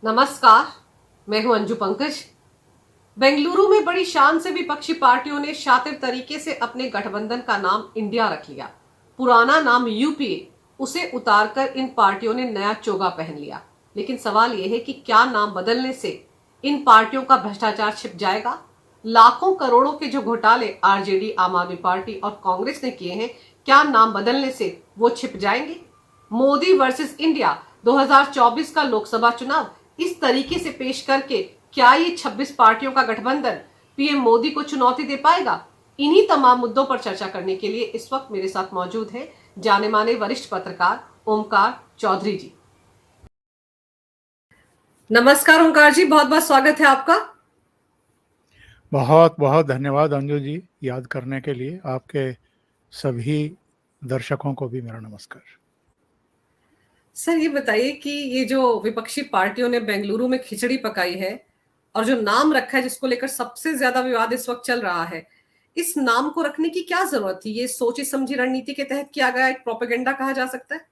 नमस्कार। मैं हूं अंजू पंकज। बेंगलुरु में बड़ी शान से विपक्षी पार्टियों ने शातिर तरीके से अपने गठबंधन का नाम इंडिया रख लिया। पुराना नाम यूपीए, उसे उतारकर इन पार्टियों ने नया चोगा पहन लिया। लेकिन सवाल यह है कि क्या नाम बदलने से इन पार्टियों का भ्रष्टाचार छिप जाएगा? लाखों करोड़ों के जो घोटाले आरजेडी, आम आदमी पार्टी और कांग्रेस ने किए हैं, क्या नाम बदलने से वो छिप जाएंगे? मोदी वर्सेस इंडिया 2024 का लोकसभा चुनाव इस तरीके से पेश करके क्या ये 26 पार्टियों का गठबंधन पीएम मोदी को चुनौती दे पाएगा? इन्हीं तमाम मुद्दों पर चर्चा करने के लिए इस वक्त मेरे साथ मौजूद है जाने माने वरिष्ठ पत्रकार ओमकार चौधरी जी। नमस्कार ओमकार जी, बहुत बहुत स्वागत है आपका। बहुत बहुत धन्यवाद अंजू जी, याद करने के लिए। आपके सभी दर्शकों को भी मेरा नमस्कार। सर, ये बताइए कि ये जो विपक्षी पार्टियों ने बेंगलुरु में खिचड़ी पकाई है और जो नाम रखा है जिसको लेकर सबसे ज्यादा विवाद इस वक्त चल रहा है, इस नाम को रखने की क्या जरूरत थी? ये सोची समझी रणनीति के तहत किया गया एक प्रोपेगेंडा कहा जा सकता है।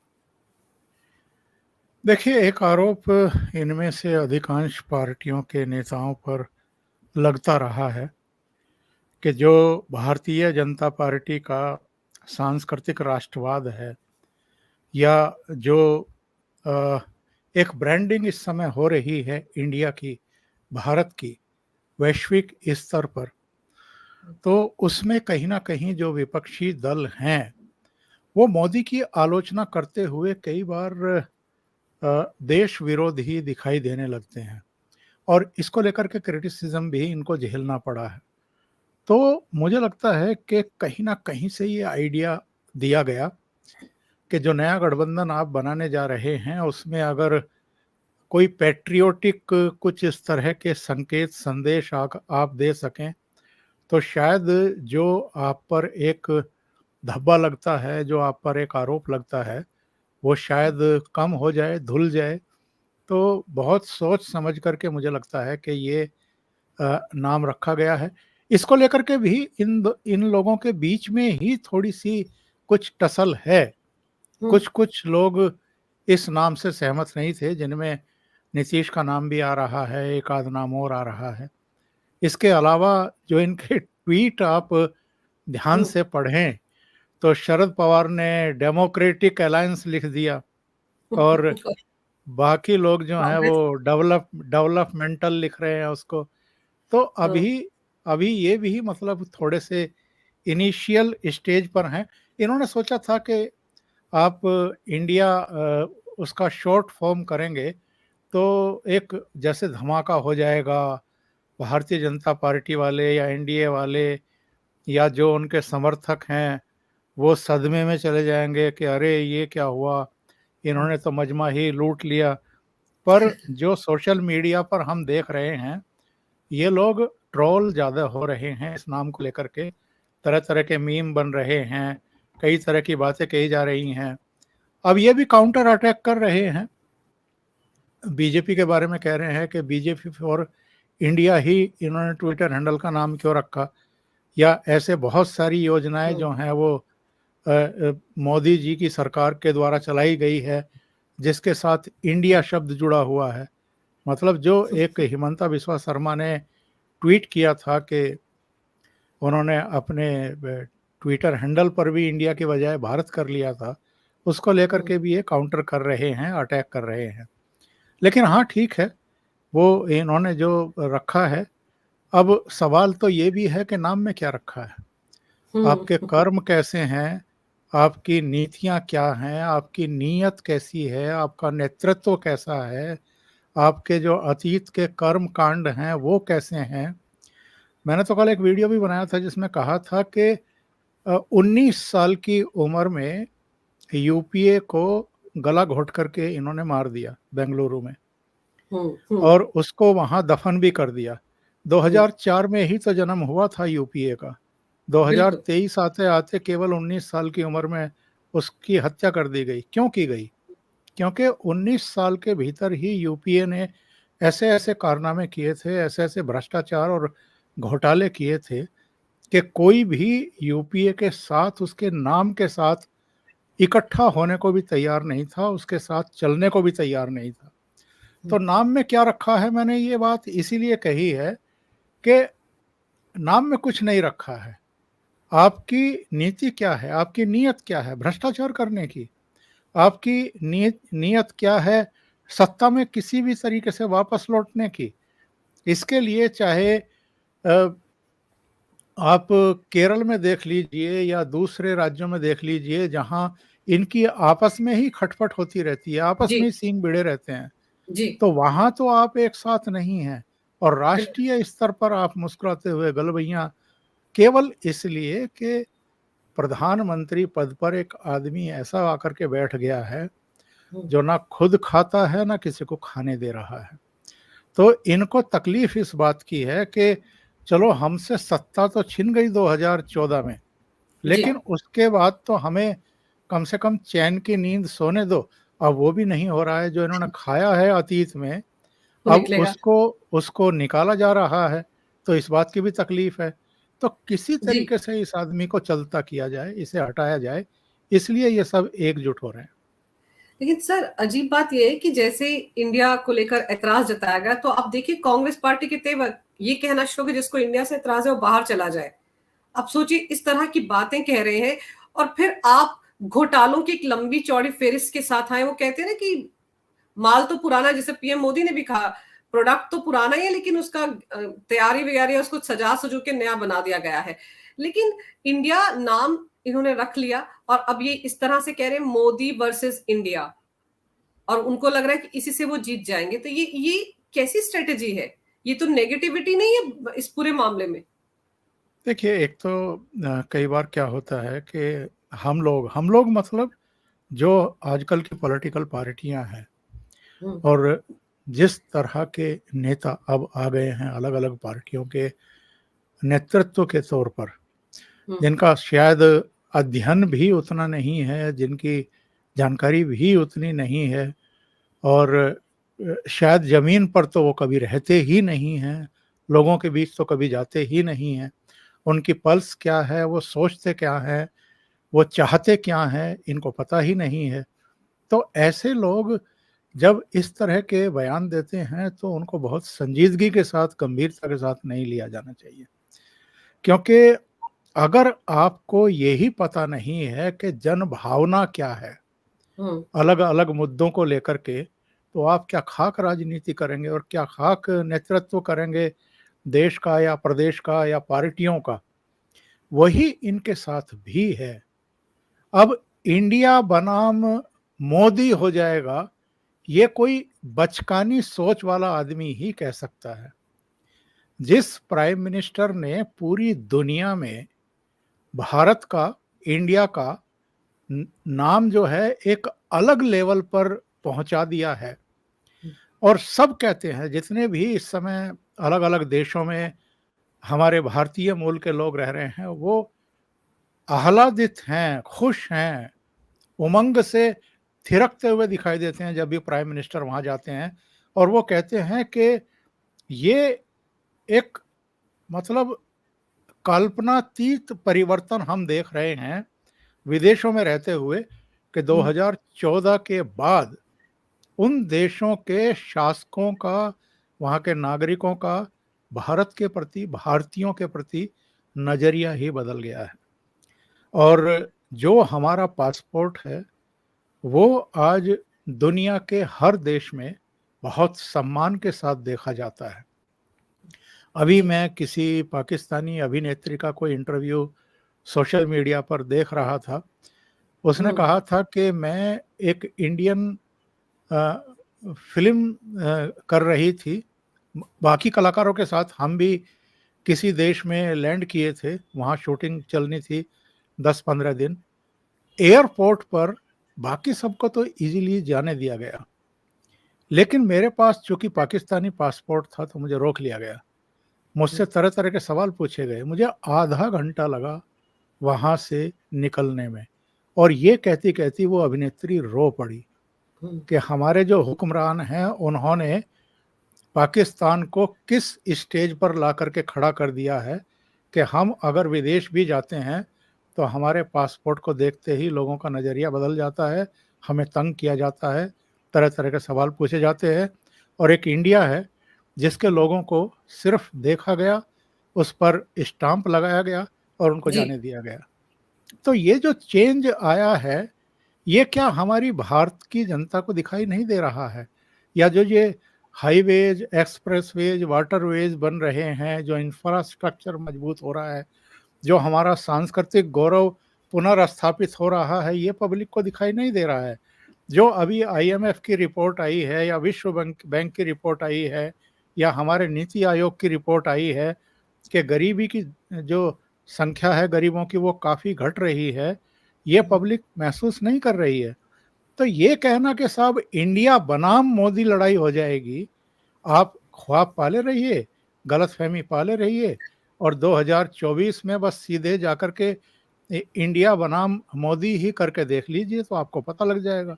देखिए, एक आरोप इनमें से अधिकांश पार्टियों के नेताओं पर लगता रहा है कि जो भारतीय जनता पार्टी का सांस्कृतिक राष्ट्रवाद है, या जो एक ब्रांडिंग इस समय हो रही है इंडिया की, भारत की, वैश्विक स्तर पर, तो उसमें कहीं ना कहीं जो विपक्षी दल हैं वो मोदी की आलोचना करते हुए कई बार देश विरोधी दिखाई देने लगते हैं, और इसको लेकर के क्रिटिसिज्म भी इनको झेलना पड़ा है। तो मुझे लगता है कि कहीं ना कहीं से ये आइडिया दिया गया कि जो नया गठबंधन आप बनाने जा रहे हैं उसमें अगर कोई पैट्रियोटिक कुछ इस तरह के संकेत संदेश आप दे सकें, तो शायद जो आप पर एक धब्बा लगता है, जो आप पर एक आरोप लगता है, वो शायद कम हो जाए, धुल जाए। तो बहुत सोच समझ करके मुझे लगता है कि ये नाम रखा गया है। इसको लेकर के भी इन लोगों के बीच में ही थोड़ी सी कुछ टसल है। कुछ कुछ लोग इस नाम से सहमत नहीं थे, जिनमें नीतीश का नाम भी आ रहा है, एक आध नाम और आ रहा है। इसके अलावा जो इनके ट्वीट आप ध्यान से पढ़ें तो शरद पवार ने डेमोक्रेटिक अलायंस लिख दिया, और बाकी लोग जो हैं वो डेवलपमेंटल लिख रहे हैं उसको। तो अभी अभी ये भी मतलब थोड़े से इनिशियल स्टेज पर हैं। इन्होंने सोचा था कि आप इंडिया उसका शॉर्ट फॉर्म करेंगे तो एक जैसे धमाका हो जाएगा, भारतीय जनता पार्टी वाले या एनडीए वाले या जो उनके समर्थक हैं वो सदमे में चले जाएंगे कि अरे ये क्या हुआ, इन्होंने तो मजमा ही लूट लिया। पर जो सोशल मीडिया पर हम देख रहे हैं, ये लोग ट्रोल ज़्यादा हो रहे हैं इस नाम को लेकर के, तरह तरह के मीम बन रहे हैं, कई तरह की बातें कही जा रही हैं। अब ये भी काउंटर अटैक कर रहे हैं, बीजेपी के बारे में कह रहे हैं कि बीजेपी फॉर इंडिया ही इन्होंने ट्विटर हैंडल का नाम क्यों रखा, या ऐसे बहुत सारी योजनाएं जो हैं वो मोदी जी की सरकार के द्वारा चलाई गई है जिसके साथ इंडिया शब्द जुड़ा हुआ है। मतलब जो एक हिमंता बिस्वा शर्मा ने ट्वीट किया था कि उन्होंने अपने ट्विटर हैंडल पर भी इंडिया के बजाय भारत कर लिया था, उसको लेकर के भी ये काउंटर कर रहे हैं, अटैक कर रहे हैं। लेकिन हाँ, ठीक है, वो इन्होंने जो रखा है। अब सवाल तो ये भी है कि नाम में क्या रखा है, आपके कर्म कैसे हैं, आपकी नीतियां क्या हैं, आपकी नीयत कैसी है, आपका नेतृत्व कैसा है, आपके जो अतीत के कर्म कांड हैं वो कैसे हैं। मैंने तो कल एक वीडियो भी बनाया था जिसमें कहा था कि 19 साल की उम्र में यूपीए को गला घोट करके इन्होंने मार दिया बेंगलुरु में, और उसको वहां दफन भी कर दिया। 2004 में ही तो जन्म हुआ था यूपीए का, 2023 आते आते केवल 19 साल की उम्र में उसकी हत्या कर दी गई। क्यों की गई? क्योंकि 19 साल के भीतर ही यूपीए ने ऐसे ऐसे कारनामे किए थे, ऐसे ऐसे भ्रष्टाचार और घोटाले किए थे कि कोई भी यूपीए के साथ, उसके नाम के साथ इकट्ठा होने को भी तैयार नहीं था, उसके साथ चलने को भी तैयार नहीं था। तो नाम में क्या रखा है, मैंने ये बात इसीलिए कही है कि नाम में कुछ नहीं रखा है। आपकी नीति क्या है, आपकी नीयत क्या है भ्रष्टाचार करने की, आपकी नीयत क्या है सत्ता में किसी भी तरीके से वापस लौटने की। इसके लिए चाहे आप केरल में देख लीजिए या दूसरे राज्यों में देख लीजिए, जहां इनकी आपस में ही खटपट होती रहती है, आपस जी में ही सींग भिड़े रहते हैं, जी तो वहां तो आप एक साथ नहीं हैं। और बिल्कुल। राष्ट्रीय स्तर पर आप मुस्कुराते हुए गलबैयां केवल इसलिए कि प्रधानमंत्री पद पर एक आदमी ऐसा आकर के बैठ गया है हम्म, जो ना खुद खाता है ना किसी को खाने दे रहा है। तो इनको तकलीफ इस बात की है कि चलो हमसे सत्ता तो छिन गई 2014 में, जी लेकिन उसके बाद तो हमें कम से कम चैन की नींद सोने दो। अब वो भी नहीं हो रहा है, जो इन्होंने खाया है अतीत में वो अब निकलेगा। उसको उसको निकाला जा रहा है। तो इस बात की भी तकलीफ है। तो किसी जी तरीके से इस आदमी को चलता किया जाए, इसे हटाया जाए, इसलिए ये सब एकजुट हो रहे हैं। लेकिन सर अजीब बात यह है कि जैसे इंडिया को लेकर ऐतराज जताया गया, तो आप देखिए कांग्रेस पार्टी के तेवर ये कहना शुरू कि जिसको इंडिया से ऐतराज है वो बाहर चला जाए। अब सोचिए इस तरह की बातें कह रहे हैं और फिर आप घोटालों की एक लंबी चौड़ी फेरिस्त के साथ आए। वो कहते हैं ना कि माल तो पुराना, जैसे पीएम मोदी ने भी कहा, प्रोडक्ट तो पुराना ही है लेकिन उसका तैयारी वगैरह उसको सजा सजू के नया बना दिया गया है। लेकिन इंडिया नाम इन्होंने रख लिया और अब ये इस तरह से कह रहे हैं मोदी वर्सेस इंडिया, और उनको लग रहा है कि इसी से वो जीत जाएंगे। तो ये कैसी स्ट्रेटेजी है? ये तो नेगेटिविटी नहीं है इस पूरे मामले में। देखिए, एक तो कई बार क्या होता है कि हम लोग मतलब जो आजकल की पॉलिटिकल पार्टियां हैं हम्म और जिस तरह के नेता अब आ गए हैं अलग अलग पार्टियों के नेतृत्व के तौर पर, हम्म जिनका शायद अध्ययन भी उतना नहीं है, जिनकी जानकारी भी उतनी नहीं है, और शायद ज़मीन पर तो वो कभी रहते ही नहीं हैं, लोगों के बीच तो कभी जाते ही नहीं हैं। उनकी पल्स क्या है, वो सोचते क्या हैं, वो चाहते क्या हैं, इनको पता ही नहीं है। तो ऐसे लोग जब इस तरह के बयान देते हैं तो उनको बहुत संजीदगी के साथ, गंभीरता के साथ नहीं लिया जाना चाहिए। क्योंकि अगर आपको यही पता नहीं है कि जन भावना क्या है हम्म अलग अलग मुद्दों को लेकर के, तो आप क्या खाक राजनीति करेंगे और क्या खाक नेतृत्व करेंगे देश का या प्रदेश का या पार्टियों का। वही इनके साथ भी है। अब इंडिया बनाम मोदी हो जाएगा, ये कोई बचकानी सोच वाला आदमी ही कह सकता है। जिस प्राइम मिनिस्टर ने पूरी दुनिया में भारत का, इंडिया का नाम जो है एक अलग लेवल पर पहुंचा दिया है, और सब कहते हैं जितने भी इस समय अलग अलग देशों में हमारे भारतीय मूल के लोग रह रहे हैं, वो आह्लादित हैं, खुश हैं, उमंग से थिरकते हुए दिखाई देते हैं जब भी प्राइम मिनिस्टर वहां जाते हैं। और वो कहते हैं कि ये एक मतलब कल्पनातीत परिवर्तन हम देख रहे हैं विदेशों में रहते हुए, कि हम्म 2014 के बाद उन देशों के शासकों का, वहाँ के नागरिकों का भारत के प्रति, भारतीयों के प्रति नजरिया ही बदल गया है। और जो हमारा पासपोर्ट है वो आज दुनिया के हर देश में बहुत सम्मान के साथ देखा जाता है। अभी जी मैं किसी पाकिस्तानी अभिनेत्री का कोई इंटरव्यू सोशल मीडिया पर देख रहा था। उसने हम्म कहा था कि मैं एक इंडियन फिल्म कर रही थी बाकी कलाकारों के साथ, हम भी किसी देश में लैंड किए थे, वहाँ शूटिंग चलनी थी 10-15 दिन। एयरपोर्ट पर बाकी सबको तो इजीली जाने दिया गया, लेकिन मेरे पास चूंकि पाकिस्तानी पासपोर्ट था तो मुझे रोक लिया गया। मुझसे तरह तरह के सवाल पूछे गए, मुझे आधा घंटा लगा वहाँ से निकलने में। और ये कहती कहती वो अभिनेत्री रो पड़ी हम्म कि हमारे जो हुक्मरान हैं उन्होंने पाकिस्तान को किस स्टेज पर ला करके खड़ा कर दिया है कि हम अगर विदेश भी जाते हैं तो हमारे पासपोर्ट को देखते ही लोगों का नज़रिया बदल जाता है, हमें तंग किया जाता है, तरह तरह के सवाल पूछे जाते हैं। और एक इंडिया है जिसके लोगों को सिर्फ देखा गया, उस पर स्टाम्प लगाया गया और उनको जी। जाने दिया गया। तो ये जो चेंज आया है, ये क्या हमारी भारत की जनता को दिखाई नहीं दे रहा है? या जो ये हाईवेज, एक्सप्रेसवेज, वाटरवेज बन रहे हैं, जो इंफ्रास्ट्रक्चर मजबूत हो रहा है, जो हमारा सांस्कृतिक गौरव पुनर्स्थापित हो रहा है, ये पब्लिक को दिखाई नहीं दे रहा है। जो अभी आईएमएफ की रिपोर्ट आई है या विश्व बैंक बैंक की रिपोर्ट आई है या हमारे नीति आयोग की रिपोर्ट आई है कि गरीबी की जो संख्या है गरीबों की वो काफ़ी घट रही है, ये पब्लिक महसूस नहीं कर रही है। तो ये कहना कि साहब इंडिया बनाम मोदी लड़ाई हो जाएगी, आप ख्वाब पाले रहिए, गलतफहमी पाले रहिए और 2024 में बस सीधे जाकर के इंडिया बनाम मोदी ही करके देख लीजिए तो आपको पता लग जाएगा।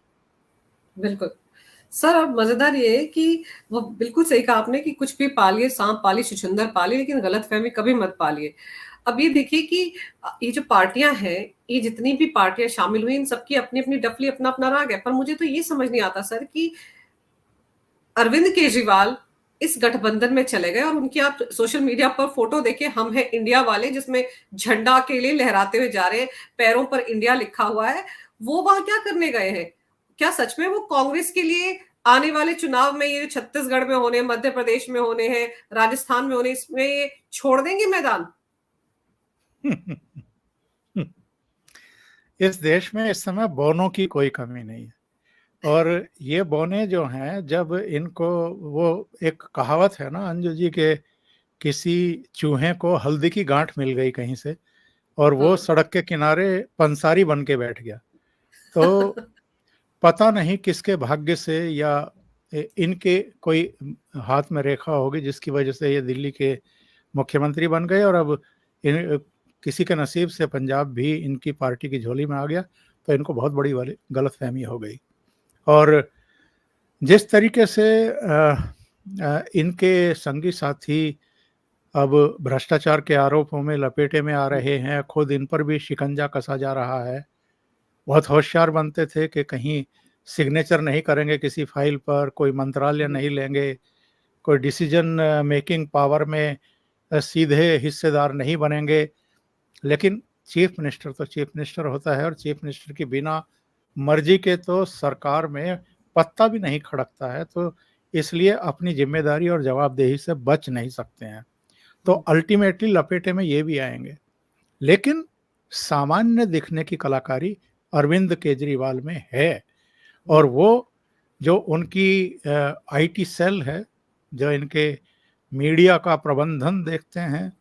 बिल्कुल। सर, अब मज़ेदार ये है कि वो बिल्कुल सही कहा आपने कि कुछ भी पालिए, साँप पालिए, छुछुंदर पालिए, लेकिन गलतफ़हमी कभी मत पालिए। अब ये देखिए कि ये जो पार्टियाँ हैं, ये जितनी भी पार्टियाँ शामिल हुई, इन सबकी अपनी-अपनी डफली, अपना-अपना राग है। पर मुझे तो ये समझ नहीं आता सर कि अरविंद केजरीवाल इस गठबंधन में चले गए और उनकी आप सोशल मीडिया पर फ़ोटो देखिए, हम हैं इंडिया वाले, जिसमें झंडा अकेले लहराते हुए जा रहे हैं, पैरों पर इंडिया लिखा हुआ है। वो वहाँ क्या करने गए हैं? क्या सच में वो कांग्रेस के लिए आने वाले चुनाव में, ये छत्तीसगढ़ में होने, मध्य प्रदेश में होने हैं, राजस्थान में होने, इसमें ये छोड़ देंगे मैदान? इस देश में इस समय बौनों की कोई कमी नहीं है और ये बौने जो हैं जब इनको वो एक कहावत है ना अंजू जी के किसी चूहे को हल्दी की गांठ मिल गई कहीं से और वो हाँ। सड़क के किनारे पंसारी बन के बैठ गया। तो पता नहीं किसके भाग्य से या इनके कोई हाथ में रेखा होगी जिसकी वजह से ये दिल्ली के मुख्यमंत्री बन गए और अब इन किसी के नसीब से पंजाब भी इनकी पार्टी की झोली में आ गया तो इनको बहुत बड़ी वाली गलतफहमी हो गई। और जिस तरीके से इनके संगी साथी अब भ्रष्टाचार के आरोपों में लपेटे में आ रहे हैं, खुद इन पर भी शिकंजा कसा जा रहा है। बहुत होशियार बनते थे कि कहीं सिग्नेचर नहीं करेंगे किसी फाइल पर, कोई मंत्रालय नहीं लेंगे, कोई डिसीजन मेकिंग पावर में सीधे हिस्सेदार नहीं बनेंगे। लेकिन चीफ मिनिस्टर तो चीफ मिनिस्टर होता है और चीफ मिनिस्टर की बिना मर्जी के तो सरकार में पत्ता भी नहीं खड़कता है, तो इसलिए अपनी जिम्मेदारी और जवाबदेही से बच नहीं सकते हैं। तो अल्टीमेटली लपेटे में ये भी आएंगे। लेकिन सामान्य दिखने की कलाकारी अरविंद केजरीवाल में है और वो जो उनकी आईटी सेल है, जो इनके मीडिया का प्रबंधन देखते हैं,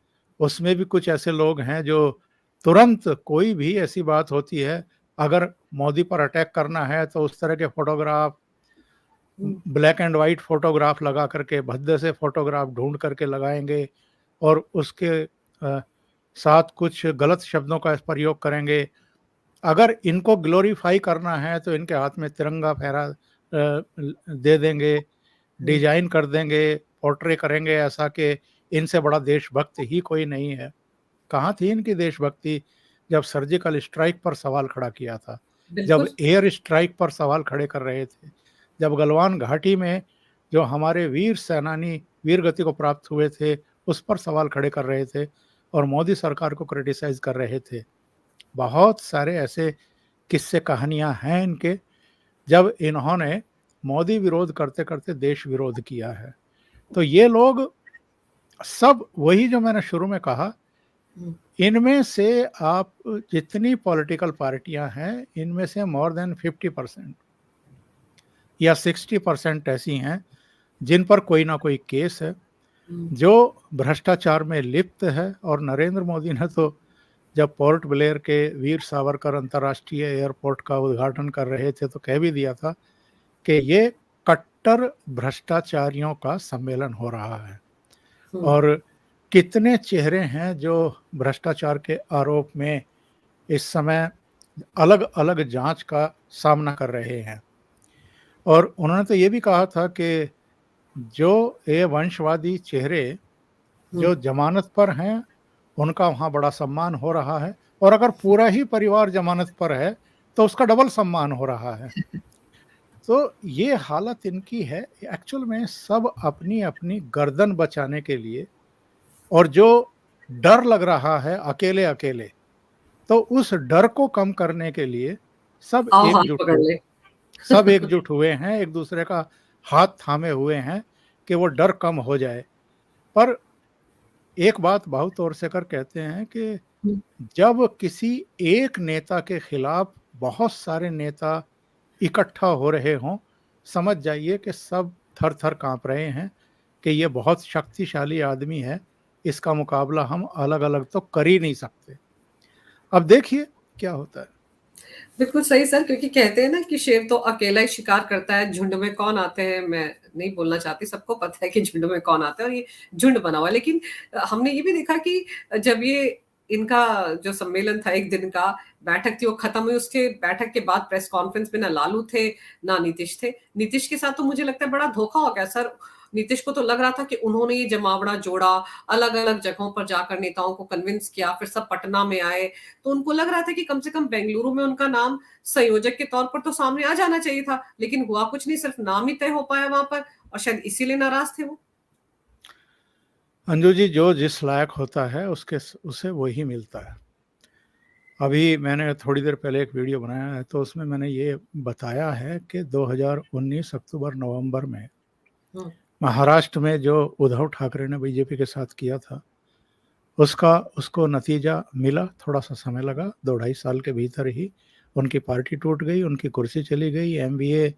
उसमें भी कुछ ऐसे लोग हैं जो तुरंत कोई भी ऐसी बात होती है, अगर मोदी पर अटैक करना है तो उस तरह के photograph, black and white photograph लगा करके, भद्दे से फोटोग्राफ ढूंढ करके लगाएंगे और उसके साथ कुछ गलत शब्दों का प्रयोग करेंगे। अगर इनको ग्लोरीफाई करना है तो इनके हाथ में तिरंगा फहरा दे देंगे, डिजाइन कर देंगे, पोर्ट्रे करेंगे ऐसा कि इनसे बड़ा देशभक्त ही कोई नहीं है। कहाँ थी इनकी देशभक्ति जब सर्जिकल स्ट्राइक पर सवाल खड़ा किया था, जब बिल्कुल। एयर स्ट्राइक पर सवाल खड़े कर रहे थे, जब गलवान घाटी में जो हमारे वीर सेनानी वीर गति को प्राप्त हुए थे उस पर सवाल खड़े कर रहे थे और मोदी सरकार को क्रिटिसाइज कर रहे थे। बहुत सारे ऐसे किस्से कहानियां हैं इनके, जब इन्होंने मोदी विरोध करते करते देश विरोध किया है। तो ये लोग सब वही जो मैंने शुरू में कहा, इनमें से आप जितनी पॉलिटिकल पार्टियां हैं इनमें से मोर देन 50% या 60% ऐसी हैं जिन पर कोई ना कोई केस है, जो भ्रष्टाचार में लिप्त है। और नरेंद्र मोदी ने तो जब पोर्ट ब्लेयर के वीर सावरकर अंतर्राष्ट्रीय एयरपोर्ट का उद्घाटन कर रहे थे तो कह भी दिया था कि ये कट्टर भ्रष्टाचारियों का सम्मेलन हो रहा है। और कितने चेहरे हैं जो भ्रष्टाचार के आरोप में इस समय अलग अलग जांच का सामना कर रहे हैं। और उन्होंने तो ये भी कहा था कि जो ये वंशवादी चेहरे जो जमानत पर हैं उनका वहाँ बड़ा सम्मान हो रहा है और अगर पूरा ही परिवार जमानत पर है तो उसका डबल सम्मान हो रहा है। तो ये हालत इनकी है एक्चुअल में, सब अपनी अपनी गर्दन बचाने के लिए, और जो डर लग रहा है अकेले अकेले, तो उस डर को कम करने के लिए सब आओ हाथ एकजुट पकड़ हुए, ले। सब एकजुट हुए हैं, एक दूसरे का हाथ थामे हुए हैं कि वो डर कम हो जाए। पर एक बात बहुत तौर से कर कहते हैं कि जब किसी एक नेता के खिलाफ बहुत सारे नेता इकट्ठा हो रहे हों, समझ जाइए कि सब थर थर कांप रहे हैं कि ये बहुत शक्तिशाली आदमी है, इसका मुकाबला हम अलग अलग तो कर ही नहीं सकते। अब देखिए क्या होता है। बिल्कुल सही सर, क्योंकि कहते हैं ना कि शेर तो अकेला ही शिकार करता है, झुंड में कौन आते हैं मैं नहीं बोलना चाहती, सबको पता है कि झुंड में कौन आता है और ये झुंड बना हुआ है। लेकिन हमने ये भी देखा कि जब ये इनका जो सम्मेलन था, एक दिन का बैठक थी, वो खत्म हुई, उसके बैठक के बाद प्रेस कॉन्फ्रेंस में ना लालू थे ना नीतीश थे। नीतीश के साथ तो मुझे लगता है बड़ा धोखा हो गया सर। नीतीश को तो लग रहा था कि उन्होंने ये जमावड़ा जोड़ा, अलग अलग जगहों पर जाकर नेताओं को कन्विंस किया, फिर सब पटना में आए, तो उनको लग रहा था कि कम से कम बेंगलुरु में उनका नाम संयोजक के तौर पर तो सामने आ जाना चाहिए था, लेकिन हुआ कुछ नहीं, सिर्फ नाम ही तय हो पाया वहां पर, और शायद इसीलिए नाराज थे वो। अंजू जी, जो जिस लायक होता है उसके उसे वही मिलता है। अभी मैंने थोड़ी देर पहले एक वीडियो बनाया है, तो उसमें मैंने ये बताया है कि 2019 अक्टूबर नवंबर में हम्म, महाराष्ट्र में जो उद्धव ठाकरे ने बीजेपी के साथ किया था, उसका उसको नतीजा मिला। थोड़ा सा समय लगा, 2-2.5 साल के भीतर ही उनकी पार्टी टूट गई, उनकी कुर्सी चली गई, एमवीए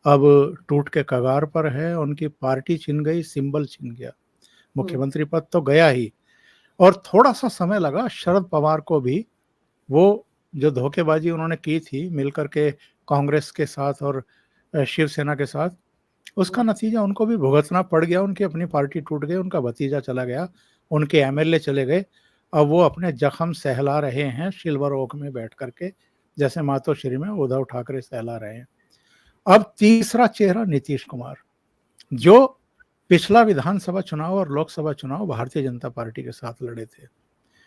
अब टूट के कगार पर है, उनकी पार्टी छिन गई, सिंबल छिन गया, हम्म, मुख्यमंत्री पद तो गया ही। और थोड़ा सा समय लगा शरद पवार को भी, वो जो धोखेबाजी उन्होंने की थी मिलकर के कांग्रेस के साथ और शिवसेना के साथ, उसका नतीजा उनको भी भुगतना पड़ गया। उनकी अपनी पार्टी टूट गई, उनका भतीजा चला गया, उनके एमएलए चले गए। अब वो अपने जख्म सहला रहे हैं सिल्वर ओक में बैठ करके, जैसे मातोश्री में उद्धव ठाकरे सहला रहे हैं। अब तीसरा चेहरा नीतीश कुमार, जो पिछला विधानसभा चुनाव और लोकसभा चुनाव भारतीय जनता पार्टी के साथ लड़े थे।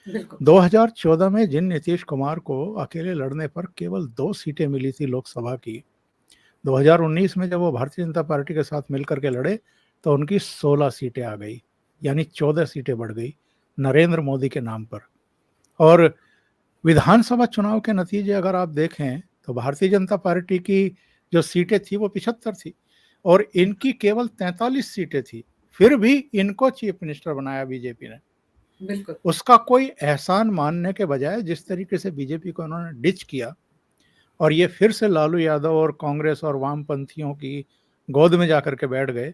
बिल्कुल। 2014 में जिन नीतीश कुमार को अकेले लड़ने पर केवल 2 सीटें मिली थी लोकसभा की, 2019 में जब वो भारतीय जनता पार्टी के साथ मिलकर के लड़े तो उनकी 16 सीटें आ गई, यानी 14 सीटें बढ़ गई नरेंद्र मोदी के नाम पर। और विधानसभा चुनाव के नतीजे अगर आप देखें तो भारतीय जनता पार्टी की जो सीटें थी वो 75 थी और इनकी केवल 43 सीटें थी। फिर भी इनको चीफ मिनिस्टर बनाया बीजेपी ने। बिल्कुल। उसका कोई एहसान मानने के बजाय जिस तरीके से बीजेपी को उन्होंने डिच किया और ये फिर से लालू यादव और कांग्रेस और वामपंथियों की गोद में जाकर के बैठ गए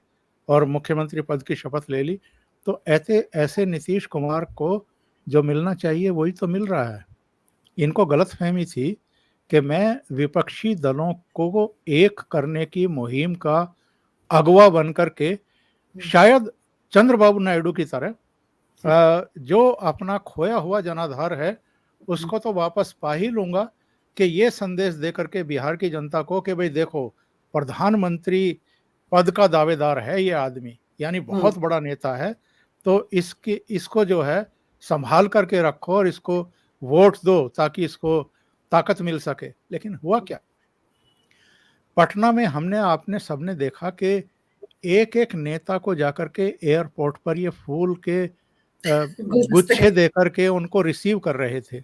और मुख्यमंत्री पद की शपथ ले ली, तो ऐसे ऐसे नीतीश कुमार को जो मिलना चाहिए वही तो मिल रहा है। इनको गलतफहमी थी कि मैं विपक्षी दलों को एक करने की मुहिम का अगवा बन करके शायद चंद्रबाबू नायडू की तरह जो अपना खोया हुआ जनाधार है उसको तो वापस पा ही लूंगा, कि ये संदेश दे करके बिहार की जनता को कि भाई देखो, प्रधानमंत्री पद का दावेदार है ये आदमी, यानी बहुत बड़ा नेता है, तो इसको जो है संभाल करके रखो और इसको वोट दो ताकि इसको ताकत मिल सके। लेकिन हुआ क्या, पटना में हमने आपने सबने देखा कि एक एक नेता को जाकर के एयरपोर्ट पर ये फूल के गुलदस्ते। गुच्छे देकर के उनको रिसीव कर रहे थे।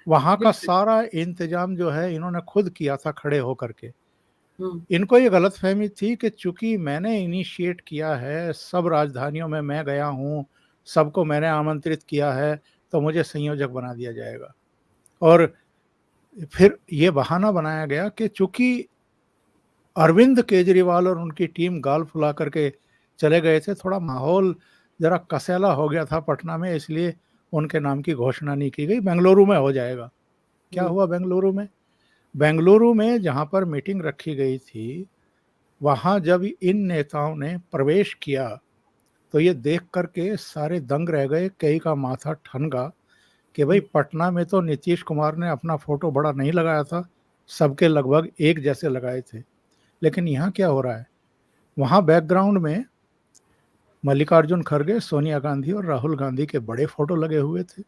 वहां का बिल्कुल। सारा इंतजाम जो है इन्होंने खुद किया था खड़े होकर के। हम्म, इनको ये गलतफहमी थी कि चूंकि मैंने इनिशिएट किया है, सब राजधानियों में मैं गया हूं, सबको मैंने आमंत्रित किया है, तो मुझे संयोजक बना दिया जाएगा। और फिर ये बहाना बनाया गया कि चूंकि अरविंद केजरीवाल और उनकी टीम गाल फुला करके चले गए थे, थोड़ा माहौल जरा कसैला हो गया था पटना में, इसलिए उनके नाम की घोषणा नहीं की गई, बेंगलुरु में हो जाएगा। क्या हुआ बेंगलुरु में? बेंगलुरु में जहां पर मीटिंग रखी गई थी, वहां जब इन नेताओं ने प्रवेश किया तो ये देख करके सारे दंग रह गए, कई का माथा ठनका कि भाई पटना में तो नीतीश कुमार ने अपना फोटो बड़ा नहीं लगाया था, सबके लगभग एक जैसे लगाए थे। लेकिन यहाँ क्या हो रहा है, वहाँ बैकग्राउंड में मल्लिकार्जुन खड़गे, सोनिया गांधी और राहुल गांधी के बड़े फोटो लगे हुए थे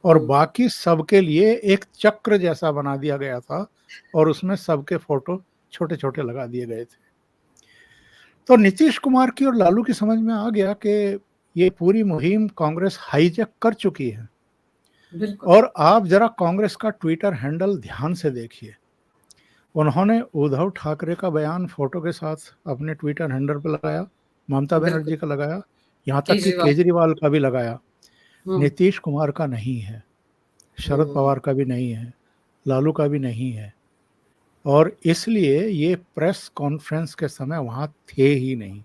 और बाकी सबके लिए एक चक्र जैसा बना दिया गया था और उसमें सबके फोटो छोटे छोटे लगा दिए गए थे। तो नीतीश कुमार की और लालू की समझ में आ गया कि ये पूरी मुहिम कांग्रेस हाईजैक कर चुकी है। बिल्कुल। और आप जरा कांग्रेस का ट्विटर हैंडल ध्यान से देखिए। उन्होंने उद्धव ठाकरे का बयान फोटो के साथ अपने ट्विटर हैंडल पर लगाया, ममता बिल्कुल। बनर्जी का लगाया, यहाँ तक कि केजरीवाल। केजरीवाल का भी लगाया। हम्म। नीतीश कुमार का नहीं है, शरद हम्म। पवार का भी नहीं है, लालू का भी नहीं है। और इसलिए ये प्रेस कॉन्फ्रेंस के समय वहाँ थे ही नहीं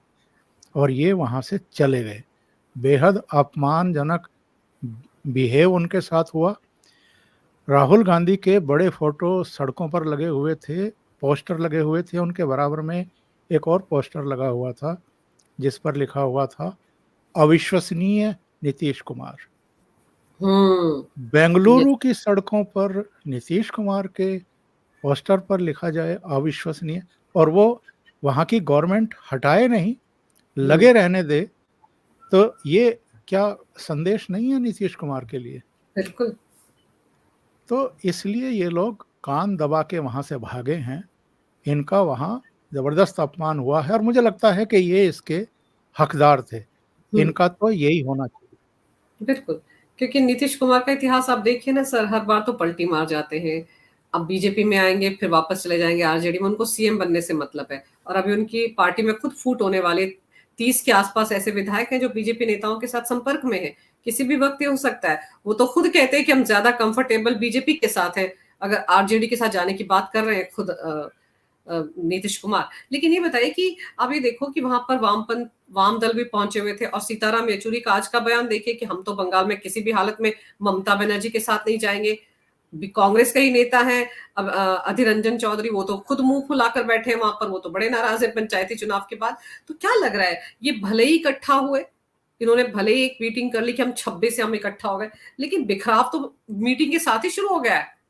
और ये वहाँ से चले गए। बेहद अपमानजनक बिहेव उनके साथ हुआ। राहुल गांधी के बड़े फोटो सड़कों पर लगे हुए थे, पोस्टर लगे हुए थे, उनके बराबर में एक और पोस्टर लगा हुआ था जिस पर लिखा हुआ था अविश्वसनीय नीतीश कुमार। हम्म। ये बेंगलुरु की सड़कों पर नीतीश कुमार के पोस्टर पर लिखा जाए अविश्वसनीय, और वो वहां की गवर्नमेंट हटाए नहीं, हम्म। लगे रहने दे, तो ये क्या संदेश नहीं है नीतीश कुमार के लिए? बिल्कुल। तो इसलिए ये लोग कान दबा के वहां से भागे हैं। इनका वहां जबरदस्त अपमान हुआ है और मुझे लगता है कि ये इसके हकदार थे। हम्म। इनका तो यही होना चाहिए। बिल्कुल। क्योंकि नीतीश कुमार का इतिहास आप देखिए ना सर, हर बार तो पलटी मार जाते हैं। अब बीजेपी में आएंगे, फिर वापस चले जाएंगे आरजेडी में, उनको सीएम बनने से मतलब है। और अभी उनकी पार्टी में खुद फूट होने वाले 30 के आसपास ऐसे विधायक हैं जो बीजेपी नेताओं के साथ संपर्क में है। किसी भी वक्त ये हो सकता है। वो तो खुद कहते हैं कि हम ज्यादा कंफर्टेबल बीजेपी के साथ हैं, अगर आरजेडी के साथ जाने की बात कर रहे हैं खुद नीतीश कुमार। लेकिन ये बताइए कि अब ये देखो कि वहां पर वाम दल भी पहुंचे हुए थे, और सीताराम येचुरी का आज का बयान देखिए कि हम तो बंगाल में किसी भी हालत में ममता बनर्जी के साथ नहीं जाएंगे। कांग्रेस का ही नेता है अब अधीर रंजन चौधरी, वो तो खुद मुंह फुलाकर बैठे हैं वहां पर, वो तो बड़े नाराज है पंचायती चुनाव के बाद। तो क्या लग रहा है, ये भले ही इकट्ठा हुए, इन्होंने भले ही एक मीटिंग कर ली कि हम 26 से हम इकट्ठा हो गए, लेकिन बिखराव तो मीटिंग के साथ ही शुरू हो गया है।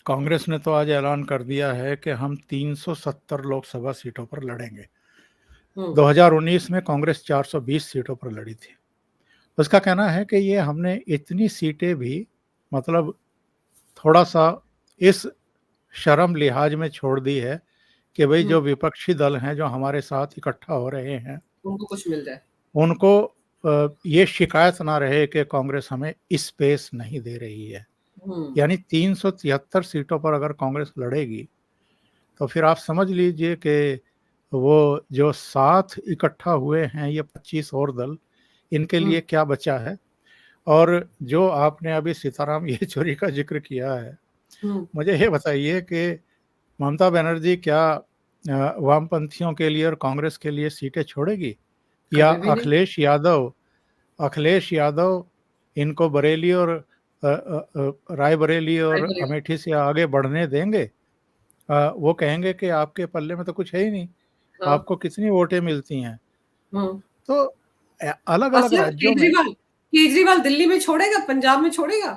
कांग्रेस ने तो आज ऐलान कर दिया है कि हम 370 लोकसभा सीटों पर लड़ेंगे। 2019 में कांग्रेस 420 सीटों पर लड़ी थी। उसका कहना है कि ये हमने इतनी सीटें भी मतलब थोड़ा सा इस शर्म लिहाज में छोड़ दी है कि भाई जो विपक्षी दल हैं जो हमारे साथ इकट्ठा हो रहे हैं उनको कुछ मिल जाए। उनको ये शिकायत ना रहे कि कांग्रेस हमें स्पेस नहीं दे रही है। यानी 373 सीटों पर अगर कांग्रेस लड़ेगी तो फिर आप समझ लीजिए कि वो जो साथ इकट्ठा हुए हैं ये 25 और दल, इनके लिए क्या बचा है। और जो आपने अभी सीताराम येचुरी का जिक्र किया है, मुझे ये बताइए कि ममता बनर्जी क्या वामपंथियों के लिए और कांग्रेस के लिए सीटें छोड़ेगी, या कभी भी नहीं। अखिलेश यादव इनको बरेली और रायबरेली और अमेठी से आगे बढ़ने देंगे? वो कहेंगे कि आपके पल्ले में तो कुछ है ही नहीं, आपको कितनी वोटें मिलती हैं। तो अलग अलग मतलब राज्यों में केजरीवाल दिल्ली में छोड़ेगा, पंजाब में छोड़ेगा?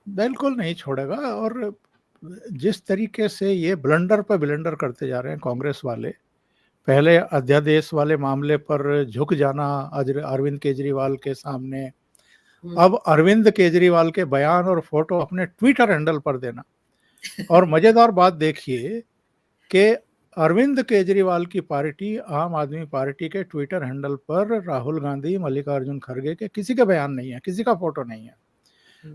बिल्कुल नहीं छोड़ेगा। और जिस तरीके से ये ब्लंडर पर ब्लंडर करते जा रहे हैं कांग्रेस वाले, पहले अध्यादेश वाले मामले पर झुक जाना अरविंद केजरीवाल के सामने, अब अरविंद केजरीवाल के बयान और फोटो अपने ट्विटर हैंडल पर देना। और मजेदार बात देखिए कि अरविंद केजरीवाल की पार्टी आम आदमी पार्टी के ट्विटर हैंडल पर राहुल गांधी, मल्लिकार्जुन खड़गे के किसी के बयान नहीं है, किसी का फोटो नहीं है।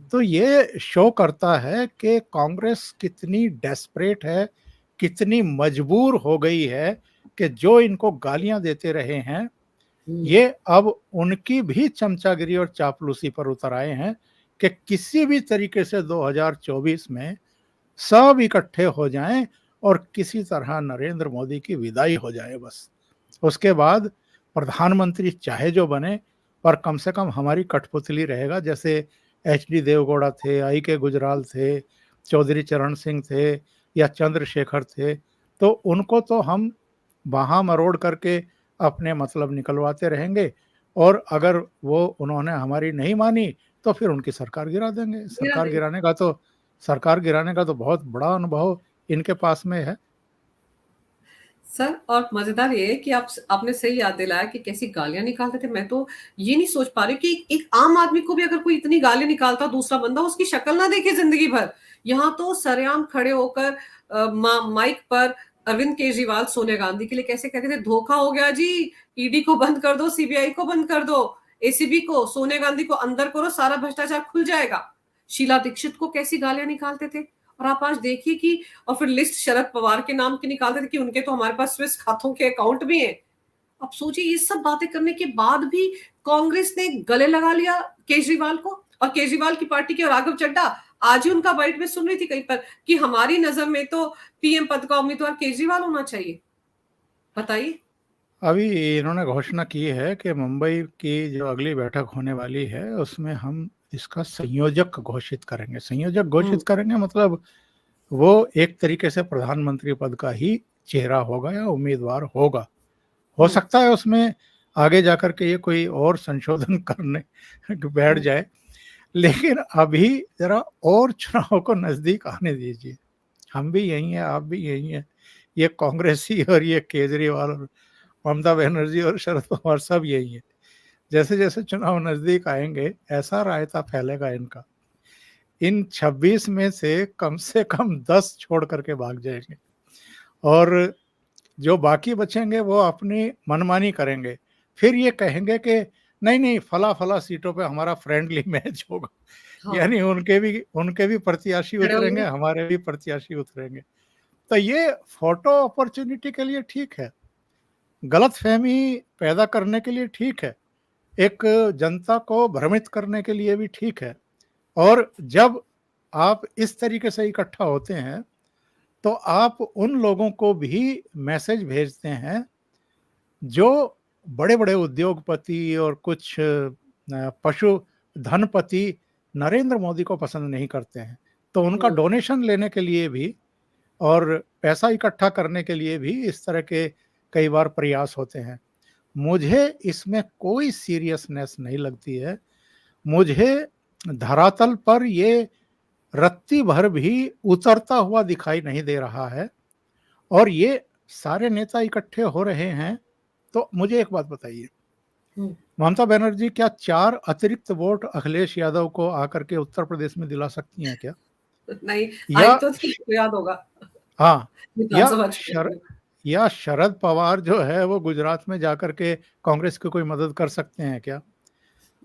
तो ये शो करता है कि कांग्रेस कितनी डेस्परेट है, कितनी मजबूर हो गई है कि जो इनको गालियां देते रहे हैं ये अब उनकी भी चमचागिरी और चापलूसी पर उतर आए हैं कि किसी भी तरीके से 2024 में सब इकट्ठे हो जाएं और किसी तरह नरेंद्र मोदी की विदाई हो जाए बस। उसके बाद प्रधानमंत्री चाहे जो बने, पर कम से कम हमारी कठपुतली रहेगा। जैसे एचडी देवगौड़ा थे, आई के गुजराल थे, चौधरी चरण सिंह थे या चंद्रशेखर थे, तो उनको तो हम बाहां मरोड़ करके अपने मतलब निकलवाते रहेंगे। और अगर वो उन्होंने हमारी नहीं मानी तो फिर उनकी सरकार गिरा देंगे। सरकार गिराने का तो बहुत बड़ा अनुभव इनके पास में है। सर, और मजेदार ये है कि आपने सही याद दिलाया कि कैसी गालियां निकालते थे। मैं तो ये नहीं सोच पा रही कि एक आम आदमी को भी अगर कोई इतनी गालियां निकालता, दूसरा बंदा उसकी शक्ल ना देखे जिंदगी भर। यहाँ तो सरेआम खड़े होकर माइक पर अरविंद केजरीवाल सोनिया गांधी के लिए कैसे कहते थे, धोखा हो गया जी, ईडी को बंद कर दो, सीबीआई को बंद कर दो, एसीबी को, सोनिया गांधी को अंदर करो, सारा भ्रष्टाचार खुल जाएगा। शीला दीक्षित को कैसी गालियां निकालते थे। और आप आज देखिए कि, और फिर लिस्ट शरद पवार के नाम की निकालते थे कि उनके तो हमारे पास स्विस खातों के अकाउंट भी हैं। अब सोचिए, ये सब बातें करने के बाद भी कांग्रेस ने गले लगा लिया केजरीवाल को, और केजरीवाल की पार्टी के राघव चड्ढा, आज ही उनका बाइट में सुन रही थी कहीं पर कि हमारी नजर में तो पीएम पद का उम्मीदवार केजरीवाल होना चाहिए। बताइए। अभी इन्होंने घोषणा की है कि मुंबई की जो अगली बैठक होने वाली है उसमें हम इसका संयोजक घोषित करेंगे। संयोजक घोषित करेंगे मतलब वो एक तरीके से प्रधानमंत्री पद का ही चेहरा होगा या उम्मीदवार होगा। हो सकता है उसमें आगे जाकर के ये कोई और संशोधन करने बैठ जाए, लेकिन अभी जरा और चुनाव को नजदीक आने दीजिए। हम भी यही हैं, आप भी यही हैं, ये कांग्रेसी और ये केजरीवाल और ममता बनर्जी और शरद पवार सब यही है। जैसे जैसे चुनाव नजदीक आएंगे ऐसा रायता फैलेगा इनका, इन 26 में से कम 10 छोड़ करके भाग जाएंगे और जो बाकी बचेंगे वो अपनी मनमानी करेंगे। फिर ये कहेंगे कि नहीं नहीं फला फला सीटों पे हमारा फ्रेंडली मैच होगा। हाँ, यानी उनके भी प्रत्याशी खड़े उतरेंगे, होंगे। हमारे भी प्रत्याशी उतरेंगे। तो ये फोटो अपॉर्चुनिटी के लिए ठीक है, गलतफहमी पैदा करने के लिए ठीक है, एक जनता को भ्रमित करने के लिए भी ठीक है। और जब आप इस तरीके से इकट्ठा होते हैं तो आप उन लोगों को भी मैसेज भेजते हैं जो बड़े बड़े उद्योगपति और कुछ पशु धनपति नरेंद्र मोदी को पसंद नहीं करते हैं। तो उनका डोनेशन लेने के लिए भी और पैसा इकट्ठा करने के लिए भी इस तरह के कई बार प्रयास होते हैं। मुझे इसमें कोई सीरियसनेस नहीं लगती है। मुझे धरातल पर ये रत्ती भर भी उतरता हुआ दिखाई नहीं दे रहा है और ये सारे नेता इकट्ठे हो रहे हैं। तो मुझे एक बात बताइए, ममता बनर्जी क्या 4 अतिरिक्त वोट अखिलेश यादव को आकर के उत्तर प्रदेश में दिला सकती हैं क्या? नहीं, या आई तो थी, तो याद होगा हाँ, या विधानसभा चुनाव में। या शरद पवार जो है वो गुजरात में जाकर के कांग्रेस की कोई मदद कर सकते हैं क्या?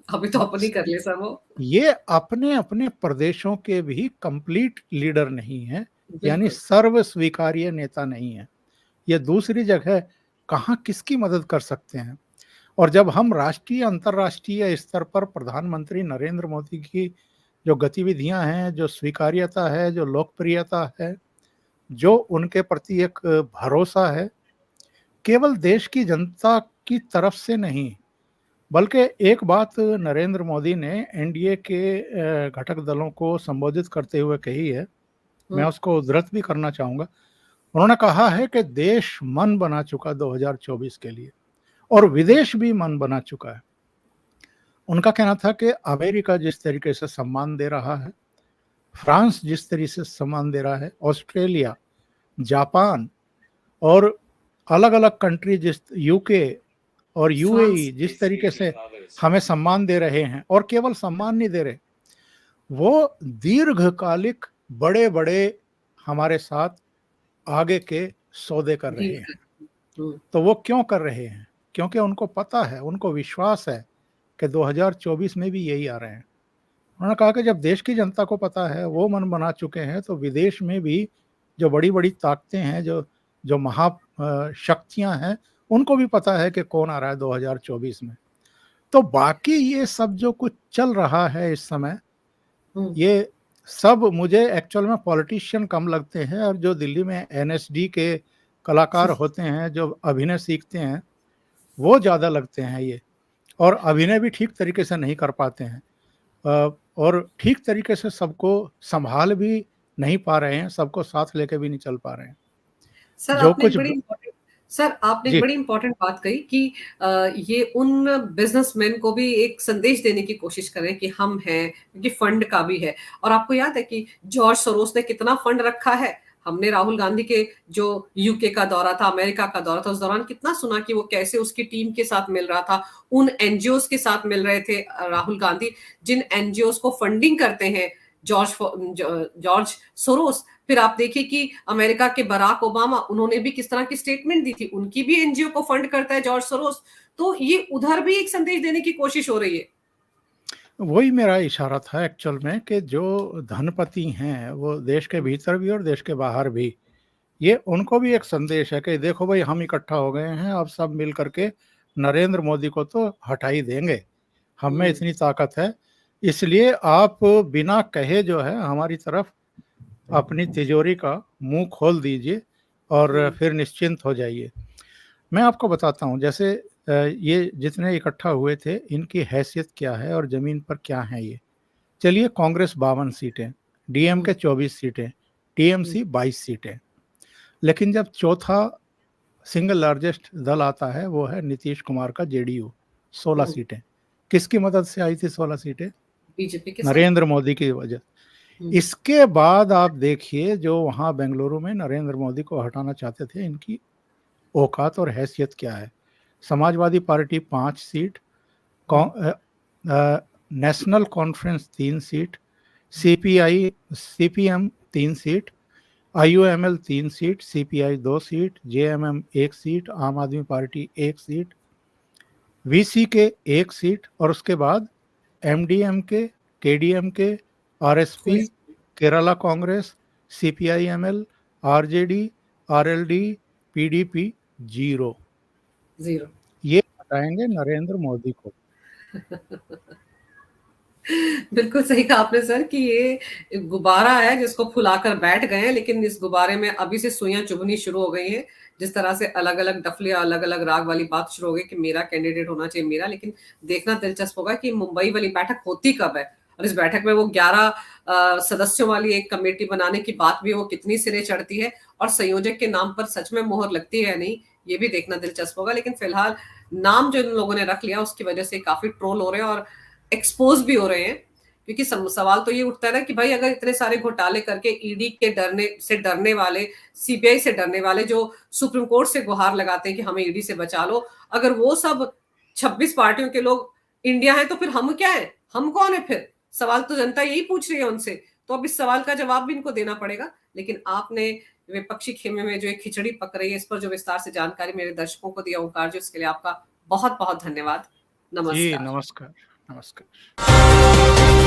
अभी तो अपनी कर ले सब वो। ये अपने अपने प्रदेशों के भी कंप्लीट लीडर नहीं है, यानी बिल्कुल। सर्व स्वीकार्य नेता नहीं है। ये दूसरी जगह कहाँ किसकी मदद कर सकते हैं? और जब हम राष्ट्रीय अंतर्राष्ट्रीय स्तर पर प्रधानमंत्री नरेंद्र मोदी की जो गतिविधियां हैं, जो स्वीकार्यता है, जो लोकप्रियता है, जो उनके प्रति एक भरोसा है, केवल देश की जनता की तरफ से नहीं, बल्कि एक बात नरेंद्र मोदी ने एनडीए के घटक दलों को संबोधित करते हुए कही है, मैं उसको उद्धृत भी करना चाहूंगा। उन्होंने कहा है कि देश मन बना चुका 2024 के लिए और विदेश भी मन बना चुका है। उनका कहना था कि अमेरिका जिस तरीके से सम्मान दे रहा है, फ्रांस जिस तरीके से सम्मान दे रहा है, ऑस्ट्रेलिया, जापान और अलग अलग कंट्री जिस यूके और यूएई जिस तरीके से हमें सम्मान दे रहे हैं, और केवल सम्मान नहीं दे रहे, वो दीर्घकालिक बड़े बड़े हमारे साथ आगे के सौदे कर रहे हैं। तो वो क्यों कर रहे हैं? क्योंकि उनको पता है, उनको विश्वास है कि 2024 में भी यही आ रहे हैं। उन्होंने कहा कि जब देश की जनता को पता है, वो मन बना चुके हैं, तो विदेश में भी जो बड़ी बड़ी ताकतें हैं, जो जो महा शक्तियां हैं, उनको भी पता है कि कौन आ रहा है 2024 में। तो बाकी ये सब जो कुछ चल रहा है इस समय, ये सब मुझे एक्चुअल में पॉलिटिशियन कम लगते हैं, और जो दिल्ली में एनएसडी के कलाकार होते हैं, जो अभिनय सीखते हैं, वो ज़्यादा लगते हैं ये, और अभिनय भी ठीक तरीके से नहीं कर पाते हैं और ठीक तरीके से सबको संभाल भी नहीं पा रहे हैं, सबको साथ लेके भी नहीं चल पा रहे हैं। सर जो आपने एक कुछ बड़ी इम्पोर्टेंट सर आपने एक जी बड़ी इम्पोर्टेंट बात कही कि ये उन बिजनेसमैन को भी एक संदेश देने की कोशिश करें कि हम हैं, क्योंकि फंड का भी है। और आपको याद है कि जॉर्ज सोरोस ने कितना फंड रखा है, हमने राहुल गांधी के जो यूके का दौरा था, अमेरिका का दौरा था, उस दौरान कितना सुना कि वो कैसे उसकी टीम के साथ मिल रहा था, उन एनजीओ के साथ मिल रहे थे राहुल गांधी, जिन एनजीओ को फंडिंग करते हैं जॉर्ज सोरोस। फिर आप देखिए कि अमेरिका के बराक ओबामा, उन्होंने भी किस तरह की स्टेटमेंट दी थी, उनकी भी एनजीओ को फंड करता है जॉर्ज सोरोस। तो ये उधर भी एक संदेश देने की कोशिश हो रही है। वही मेरा इशारा था एक्चुअल में कि जो धनपति हैं वो देश के भीतर भी और देश के बाहर भी, ये उनको भी एक संदेश है कि देखो भाई हम इकट्ठा हो गए हैं, अब सब मिल करके नरेंद्र मोदी को तो हटा ही देंगे, हम में इतनी ताकत है, इसलिए आप बिना कहे जो है हमारी तरफ अपनी तिजोरी का मुंह खोल दीजिए और फिर निश्चिंत हो जाइए। मैं आपको बताता हूँ, जैसे ये जितने इकट्ठा हुए थे इनकी हैसियत क्या है और जमीन पर क्या है ये। चलिए, कांग्रेस 52 सीटें, डीएमके 24 सीटें, टीएमसी 22 सीटें, लेकिन जब चौथा सिंगल लार्जेस्ट दल आता है वो है नीतीश कुमार का जेडीयू, 16 सीटें। किसकी मदद से आई थी 16 सीटें? बीजेपी के नरेंद्र मोदी की वजह। इसके बाद आप देखिए जो वहां बेंगलुरु में नरेंद्र मोदी को हटाना चाहते थे, इनकी औकात और हैसियत क्या है। Samajwadi party 5 seat, national conference 3 seat, CPM 3 seat, IUML 3 seat, CPI 2 seat, JMM 1 seat, आम आदमी पार्टी 1 सीट, वीसी के 1 सीट, और उसके बाद MDMK, KDMK, RSP, Kerala Congress, CPIML, RJD, RLD, PDP 0। ये हटाएंगे नरेंद्र मोदी को। बिल्कुल सही कहा आपने सर कि ये गुब्बारा है जिसको फुलाकर बैठ गए हैं, लेकिन इस गुब्बारे में अभी से सुइयां चुभनी शुरू हो गई हैं। जिस तरह से अलग अलग डफलिया, अलग अलग राग वाली बात शुरू हो गई कि मेरा कैंडिडेट होना चाहिए मेरा, लेकिन देखना दिलचस्प होगा कि मुंबई वाली बैठक होती कब है, और इस बैठक में वो 11 सदस्यों वाली एक कमेटी बनाने की बात भी वो कितनी सिरे चढ़ती है, और संयोजक के नाम पर सच में मोहर लगती है नहीं, ये भी देखना दिलचस्प होगा। लेकिन फिलहाल नाम जो इन लोगों ने रख लिया उसकी वजह से काफी ट्रोल हो रहे हैं और एक्सपोज भी हो रहे हैं, क्योंकि सवाल तो ये उठता है ना कि भाई अगर इतने सारे घोटाले करके ईडी के डरने वाले, सीबीआई से डरने वाले, जो सुप्रीम कोर्ट से गुहार लगाते हैं कि हमें ईडी से बचा लो, अगर वो सब 26 पार्टियों के लोग इंडिया है तो फिर हम क्या है, हम कौन है फिर? सवाल तो जनता यही पूछ रही है उनसे, तो अब इस सवाल का जवाब भी इनको देना पड़ेगा। लेकिन आपने विपक्षी खेमे में जो एक खिचड़ी पक रही है, इस पर जो विस्तार से जानकारी मेरे दर्शकों को दिया ओंकार जी, उसके लिए आपका बहुत बहुत धन्यवाद। जी नमस्कार। नमस्कार। नमस्कार।